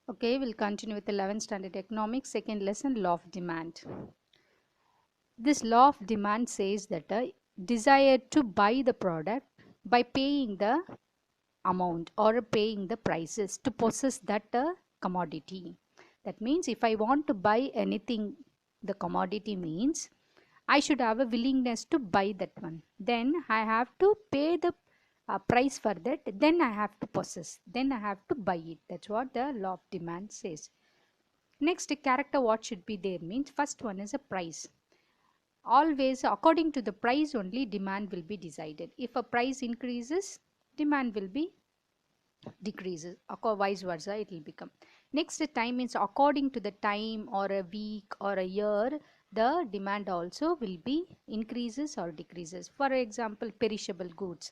Okay, we'll continue with 11th standard economics, second lesson, law of demand. This law of demand says that a desire to buy the product by paying the amount or paying the prices to possess that commodity. That means if I want to buy anything, the commodity means I should have a willingness to buy that one. Then I have to pay the price for that. Then I have to possess. Then I have to buy it. That's what the law of demand says. Next, character what should be there means first one is a price. Always according to the price only demand will be decided. If a price increases, demand will be decreases, or vice versa it will become. Next, the time means according to the time or a week or a year, the demand also will be increases or decreases. For example, perishable goods,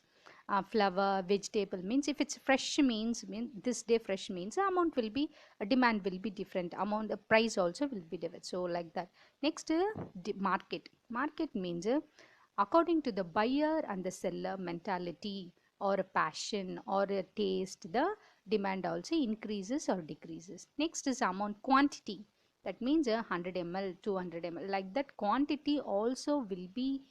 flour, vegetable means if it's fresh means this day fresh means the amount will be demand will be different, amount the price also will be different, so like that. Next, market means according to the buyer and the seller mentality or a passion or a taste, the demand also increases or decreases. Next is amount, quantity. That means 100 ml, 200 ml, like that quantity also will be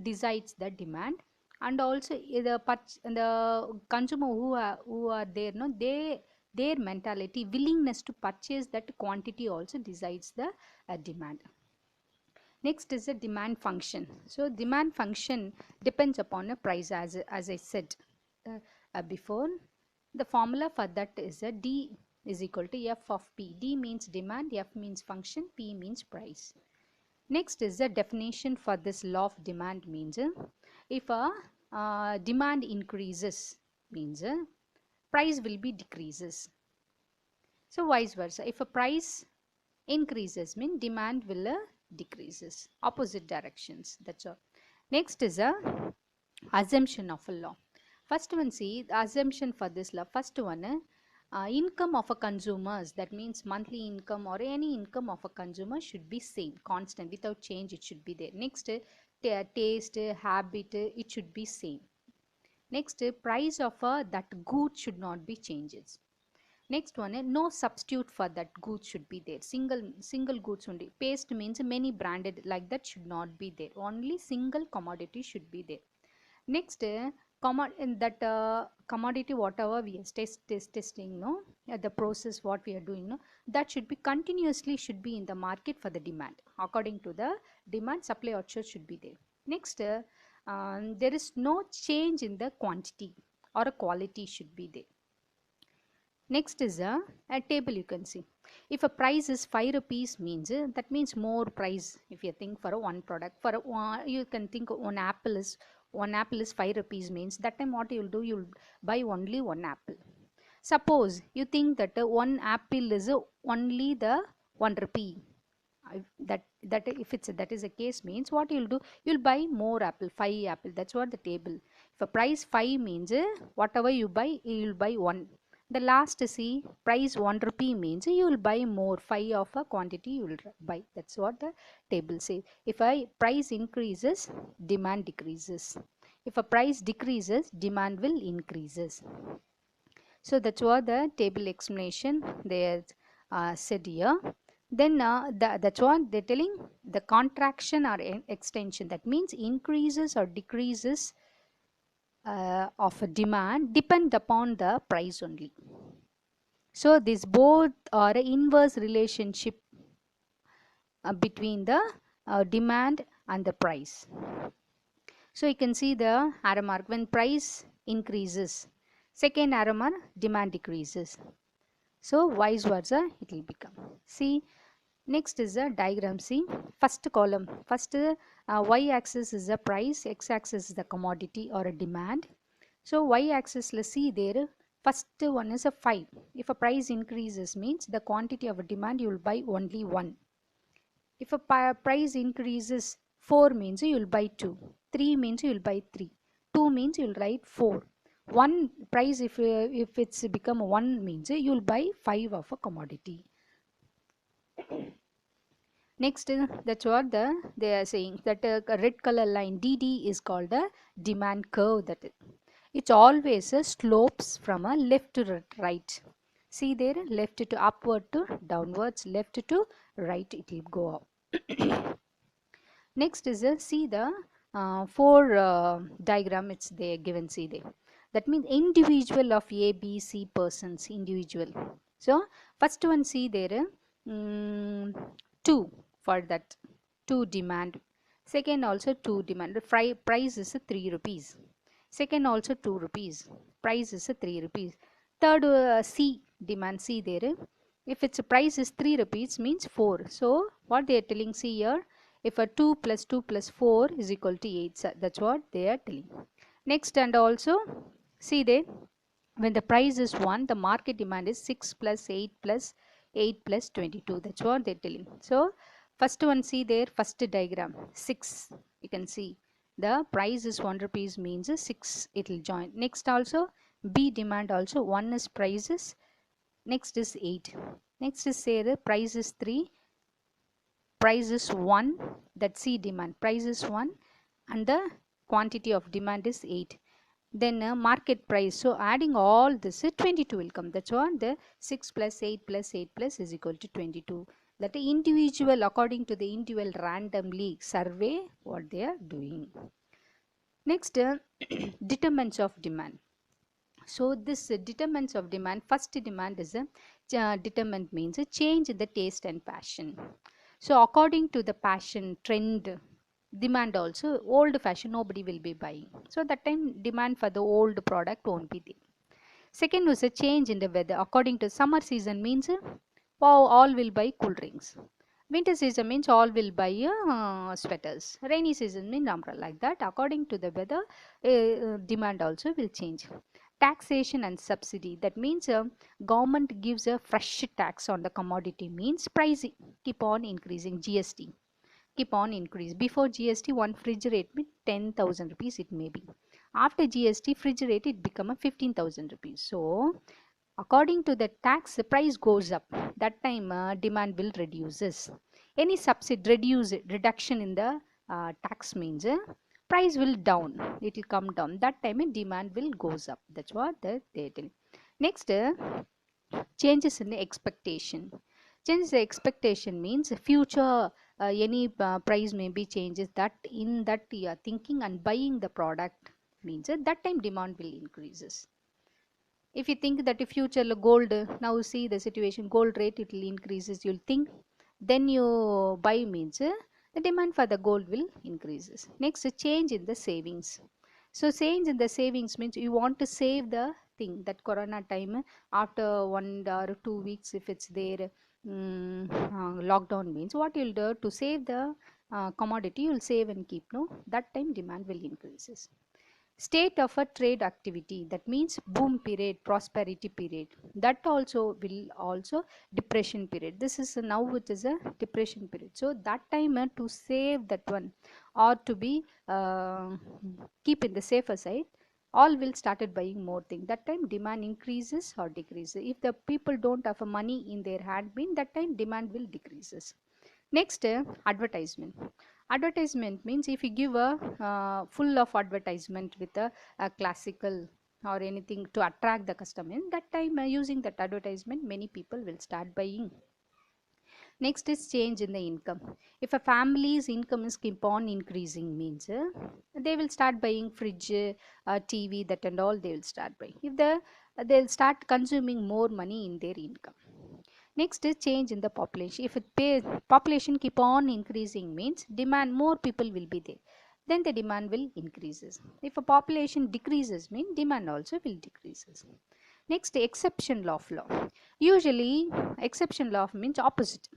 decides the demand. And also the consumer who are there, no, their mentality, willingness to purchase that quantity also decides the demand. Next is a demand function. So demand function depends upon a price, as I said before. The formula for that is a D is equal to F of P. D means demand, F means function, P means price. Next is the definition for this law of demand means if a demand increases means price will be decreases. So vice versa. If a price increases mean demand will decreases, opposite directions. That's all. Next is a assumption of a law. First one, see the assumption for this law. First one, income of a consumers, that means monthly income or any income of a consumer should be same, constant, without change it should be there. Next, taste, habit, it should be same. Next, price of that good should not be changes. Next one, no substitute for that goods should be there. Single goods only. Paste means many branded, like that should not be there. Only single commodity should be there. Next, in that commodity whatever we are testing, no, the process what we are doing, no, that should be continuously should be in the market for the demand. According to the demand, supply also should be there. Next, there is no change in the quantity or a quality should be there. Next is a table you can see. If a price is 5 rupees means that means more price. If you think for a one product, for a you can think one apple is 5 rupees means that time what you will do, you will buy only one apple. Suppose you think that one apple is only the 1 rupee. That if it's that is a case means what you'll do, you'll buy more apple, 5 apple. That's what the table. If a price 5 means whatever you buy, you'll buy one. The last, see, price 1 rupee means you will buy more, 5 of a quantity you will buy. That's what the table says. If a price increases, demand decreases. If a price decreases, demand will increases. So that's what the table explanation they said here. Then that's what they're telling, the contraction or extension, that means increases or decreases of a demand depend upon the price only. So these both are an inverse relationship between the demand and the price. So you can see the arrow mark, when price increases, second arrow mark, demand decreases. So vice versa it will become. See, next is a diagram. See, first column, first y axis is the price, x axis is the commodity or a demand. So y axis, let's see there, first one is a 5. If a price increases means the quantity of a demand you will buy only 1. If a price increases 4 means you will buy 2. 3 means you will buy 3. 2 means you will write 4. 1 price, if it's become 1 means you will buy 5 of a commodity. Next, that's what they are saying, that a red color line DD is called a demand curve. That it's always slopes from a left to right. See there, left to upward to downwards, left to right, it will go up. Next is see the four diagram, it's there given, see there. That means individual of A, B, C persons, individual. So first one, see there, 2 for that, 2 demand. Second also 2 demand. The price is 3 rupees. Second also 2 rupees. Price is 3 rupees. Third C demand, see there. If its price is 3 rupees means 4. So what they are telling, see here, if a 2 plus 2 plus 4 is equal to 8. So that's what they are telling. Next, and also see there, when the price is 1, the market demand is 6 plus 8 plus 8 plus 22. That's what they're telling. So first one, see there, first diagram, 6, you can see the price is 1 rupees means 6 it will join. Next also B demand also, 1 is prices, next is 8. Next is say the price is 3, price is 1, that C demand, price is 1 and the quantity of demand is 8. Then market price, so adding all this 22 will come. That's what the 6 plus 8 plus 8 plus is equal to 22. That individual, according to the individual randomly survey what they are doing. Next, determinants of demand. So this determinants of demand, first demand is a determinant means a change in the taste and passion. So according to the passion trend, demand also, old fashion nobody will be buying. So that time demand for the old product won't be there. Second was a change in the weather. According to summer season means wow, all will buy cool drinks. Winter season means all will buy sweaters. Rainy season means umbrella, like that. According to the weather, demand also will change. Taxation and subsidy. That means government gives a fresh tax on the commodity means price keep on increasing. GST keep on increase. Before GST, one fridge rate means 10,000 rupees it may be. After GST, fridge rate it become a 15,000 rupees. So according to the tax, the price goes up. That time demand will reduces. Any subsidy reduction in the tax means price will down. It will come down. That time demand will goes up. That's what they tell. Next, changes in the expectation. Changes the expectation means future any price may be changes, that in that you are thinking and buying the product means that time demand will increases. If you think that the future gold, now see the situation, gold rate it will increases, you'll think, then you buy means the demand for the gold will increases. Next, a change in the savings. So change in the savings means you want to save the thing, that corona time after 1 or 2 weeks if it's there, lockdown means what you'll do to save the commodity, you'll save and keep, no, that time demand will increases. State of a trade activity, that means boom period, prosperity period, that also will also depression period. This is now it is a depression period. So that time to save that one or to be keep in the safer side, all will started buying more thing. That time demand increases or decreases. If the people don't have a money in their hand mean, that time demand will decreases. Next, advertisement. Advertisement means if you give a full of advertisement with a classical or anything to attract the customer, that time using that advertisement many people will start buying. Next is change in the income. If a family's income is keep on increasing means they will start buying fridge, TV, that and all they will start buying. If they'll start consuming more money in their income. Next is change in the population. If population keep on increasing means demand, more people will be there. Then the demand will increases. If a population decreases mean demand also will decreases. Next, exception of law. Usually exception law means opposite.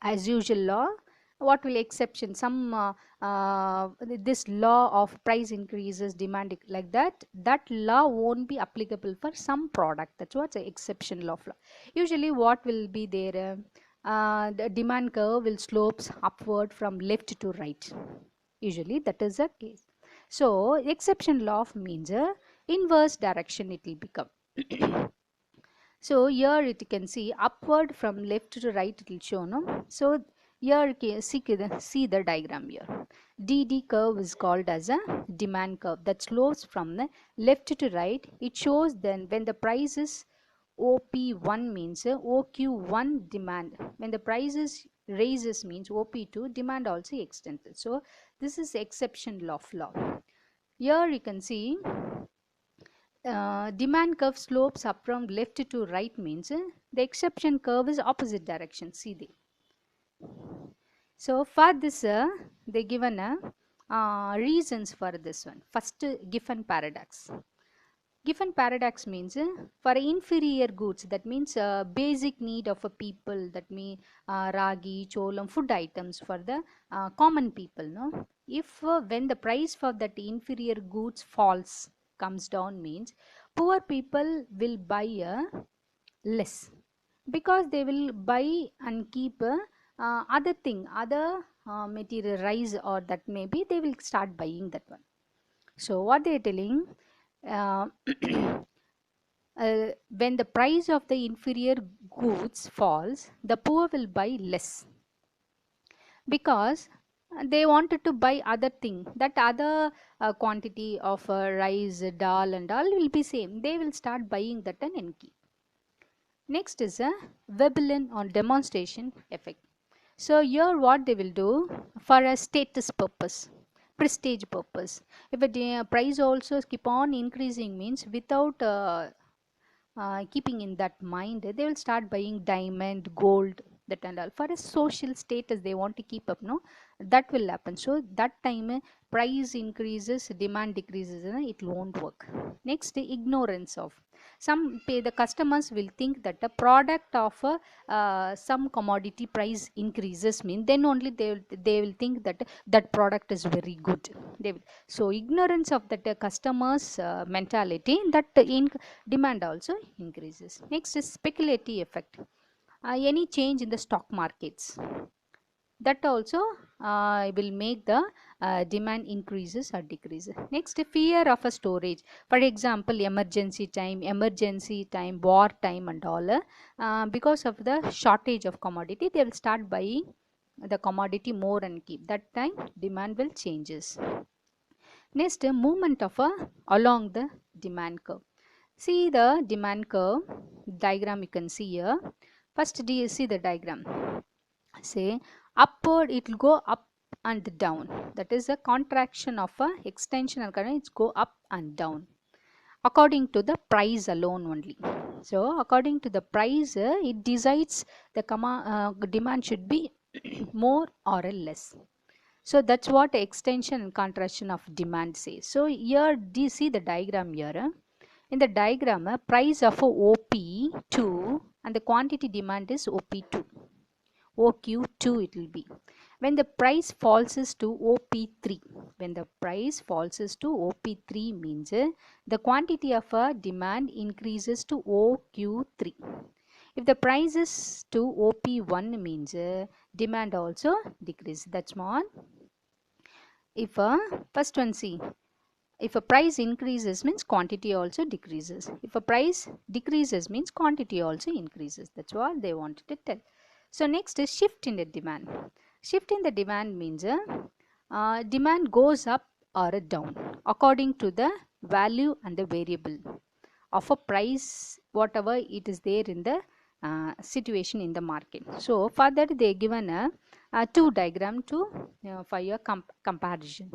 As usual law, what will exception, some this law of price increases demand like that, that law won't be applicable for some product. That's what's the exception law. Usually what will be there, the demand curve will slopes upward from left to right. Usually that is the case. So exception law means inverse direction it will become. So here it can see upward from left to right it will show, no. So here you can see the diagram here. DD curve is called as a demand curve that slopes from the left to right. It shows then when the price is OP1 means OQ1 demand. When the prices raises means OP2 demand also extended. So this is exception of law. Here you can see demand curve slopes up from left to right means the exception curve is opposite direction. See the. So for this they given reasons for this one. First, Giffen paradox. Giffen paradox means for inferior goods, that means basic need of a people, that means ragi, cholam, food items for the common people. No, if when the price for that inferior goods falls, comes down means poor people will buy less, because they will buy and keep other thing, other material rice, or that maybe they will start buying that one. So what they are telling, uh, when the price of the inferior goods falls, the poor will buy less, because they wanted to buy other thing, that other quantity of rice, dal and all will be same, they will start buying that and keep. Next is a Veblen on demonstration effect. So here what they will do, for a status purpose, prestige purpose, if a price also keep on increasing means, without keeping in that mind, they will start buying diamond, gold, that and all, for a social status they want to keep up. No, that will happen. So that time price increases, demand decreases, it won't work. Next, ignorance of the customers will think that the product of some commodity price increases mean, then only they will think that that product is very good. They will, so ignorance of that customers mentality, that in demand also increases. Next is speculative effect. Any change in the stock markets, that also will make the demand increases or decreases. Next, fear of a storage. For example, emergency time, war time and all, because of the shortage of commodity, they will start buying the commodity more and keep. That time demand will changes. Next, movement of along the demand curve. See the demand curve diagram, you can see here. First, do you see the diagram? Say upward, it will go up and down. That is a contraction of a extension and current. It's go up and down according to the price alone only. So according to the price, it decides the demand should be more or less. So that's what extension and contraction of demand says. So here, do you see the diagram here? In the diagram, price of OP2 and the quantity demand is OP2. OQ2 it will be. When the price falls to OP3, when the price falls to OP3 means the quantity of demand increases to OQ3. If the price is to OP1 means demand also decreases. That's one. If first one, see, if a price increases means quantity also decreases. If a price decreases means quantity also increases. That's what they wanted to tell. So next is shift in the demand. Shift in the demand means demand goes up or down according to the value and the variable of a price, whatever it is there in the situation in the market. So for that they given a two diagram to for your comparison.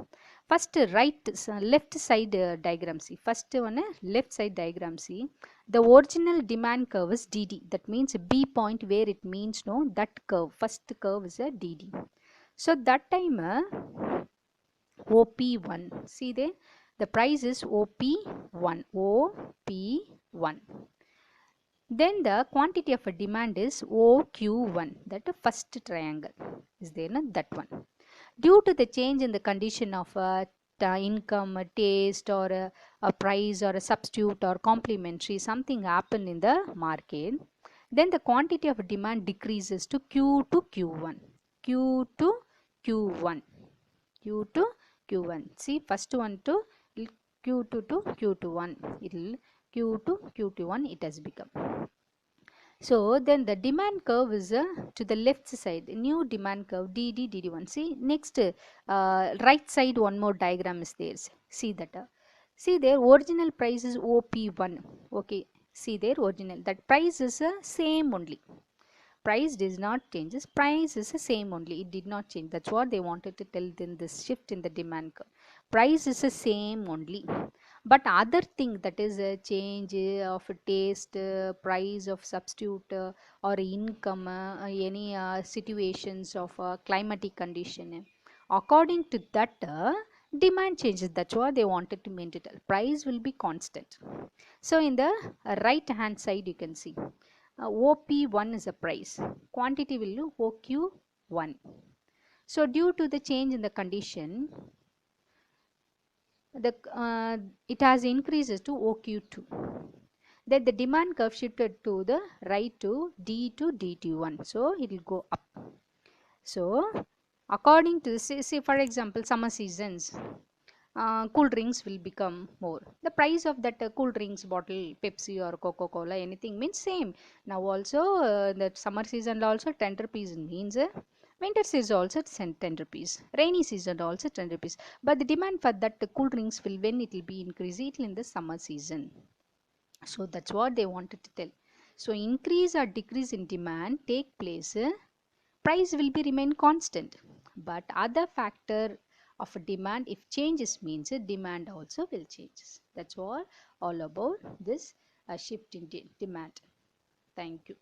First, left side diagram, see. First one, left side diagram, see. The original demand curve is DD. That means B point where it means no, that curve. First curve is a DD. So that time OP1. See there, the price is OP1. OP1. Then the quantity of a demand is OQ1. That the first triangle is there, no? That one. Due to the change in the condition of income, taste, or a price, or a substitute, or complementary, something happen in the market, then the quantity of demand decreases to Q to Q1. Q to Q1. Q to Q1. See, first one to Q2 to Q2 it will Q to Q2 it has become. So then the demand curve is to the left side, new demand curve DD DD1. See, next right side one more diagram is there. See that. See there, original price is OP1. Okay. See their original, that price is the same only. Price does not changes, price is the same only, it did not change. That's what they wanted to tell in this shift in the demand curve. Price is the same only, but other thing, that is a change of taste, price of substitute, or income, any situations of climatic condition, according to that demand changes. That's what they wanted to maintain. Price will be constant. So in the right hand side you can see OP1 is a price, quantity will be OQ1. So due to the change in the condition, the it has increases to OQ2. Then the demand curve shifted to the right to DT1. So it will go up. So according to say for example summer seasons, cool drinks will become more. The price of that cool drinks bottle, Pepsi or Coca-Cola, anything means same. Now also that summer season also 10 rupees means winter season also 10 rupees. Rainy season also 10 rupees. But the demand for that cool drinks will, when it will be increased, it will in the summer season. So that's what they wanted to tell. So increase or decrease in demand take place, price will be remain constant, but other factor of demand if changes means demand also will changes. That's all about this shift in demand. Thank you.